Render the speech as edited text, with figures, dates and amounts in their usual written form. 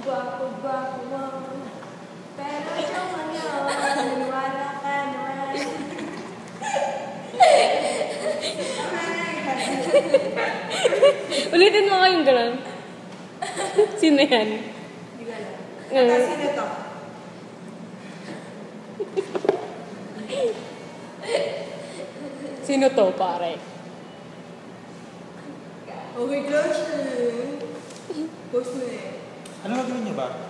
Gwapo-gwapo mo. Pero yung ano, naniwala ka naman. Ulitin mo kayong gano'n. Sino yan? Hindi ko alam. Sino to? Sino to, pare? Okay, close. Post mo na eh. Ano gagawin niya ba?